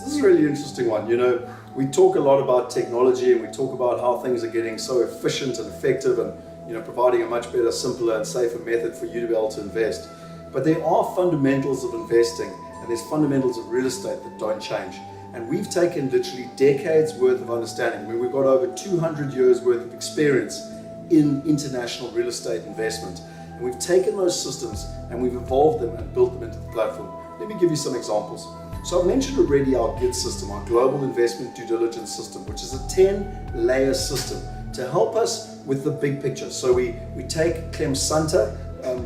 This is a really interesting one. You know, we talk a lot about technology and we talk about how things are getting so efficient and effective and, you know, providing a much better, simpler and safer method for you to be able to invest. But there are fundamentals of investing and there's fundamentals of real estate that don't change. And we've taken literally decades worth of understanding. I mean, we've got over 200 years worth of experience in international real estate investment. And we've taken those systems and we've evolved them and built them into the platform. Let me give you some examples. So I've mentioned already our GID system, our Global Investment Due Diligence System, which is a 10-layer system to help us with the big picture. So we take Clem Santa,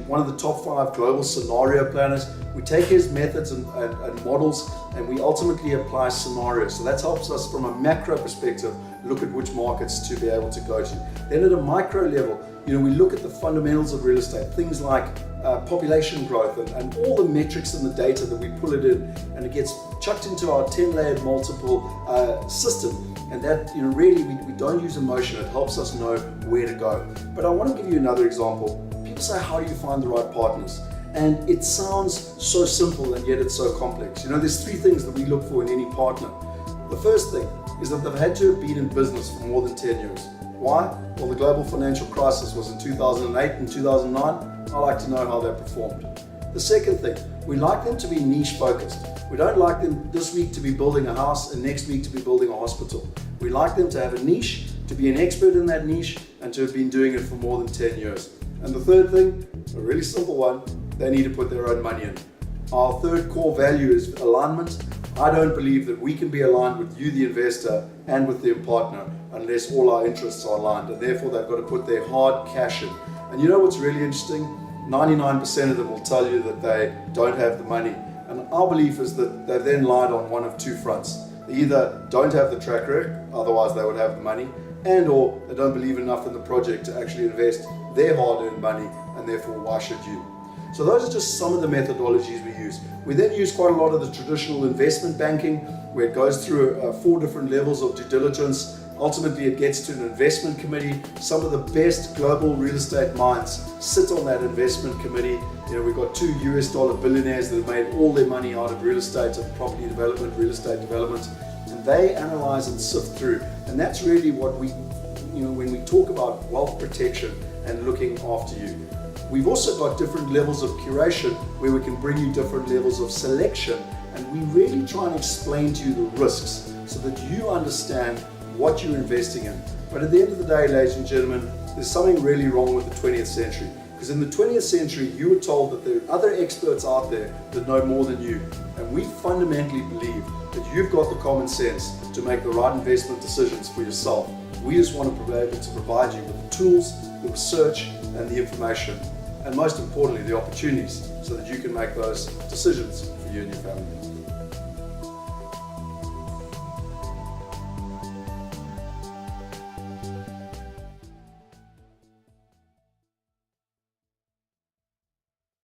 one of the top 5 global scenario planners, we take his methods and models and we ultimately apply scenarios. So that helps us from a macro perspective look at which markets to be able to go to. Then at a micro level, you know, we look at the fundamentals of real estate, things like population growth and all the metrics and the data that we pull it in, and it gets chucked into our 10-layered multiple system. And that, you know, really we don't use emotion. It helps us know where to go. But I want to give you another example. People say, how do you find the right partners? And it sounds so simple and yet it's so complex. You know, there's 3 things that we look for in any partner. The first thing is that they've had to have been in business for more than 10 years. Why? Well, the global financial crisis was in 2008 and 2009. I like to know how they performed. The second thing, we like them to be niche focused. We don't like them this week to be building a house and next week to be building a hospital. We like them to have a niche, to be an expert in that niche, and to have been doing it for more than 10 years. And the third thing, a really simple one, they need to put their own money in. Our third core value is alignment. I don't believe that we can be aligned with you, the investor, and with the partner unless all our interests are aligned, and therefore they've got to put their hard cash in. And you know what's really interesting? 99% of them will tell you that they don't have the money. And our belief is that they've then lied on one of 2 fronts. They either don't have the track record, otherwise they would have the money, and or they don't believe enough in the project to actually invest their hard-earned money, and therefore why should you? So those are just some of the methodologies we use. We then use quite a lot of the traditional investment banking, where it goes through 4 different levels of due diligence. Ultimately, it gets to an investment committee. Some of the best global real estate minds sit on that investment committee. You know, we've got 2 US dollar billionaires that have made all their money out of real estate and property development, real estate development, and they analyze and sift through. And that's really what we, you know, when we talk about wealth protection and looking after you. We've also got different levels of curation where we can bring you different levels of selection, and we really try and explain to you the risks so that you understand what you're investing in. But at the end of the day, ladies and gentlemen, there's something really wrong with the 20th century. Because in the 20th century, you were told that there are other experts out there that know more than you. And we fundamentally believe that you've got the common sense to make the right investment decisions for yourself. We just want to be able to provide you with the tools, the research, and the information, and most importantly, the opportunities so that you can make those decisions for you and your family.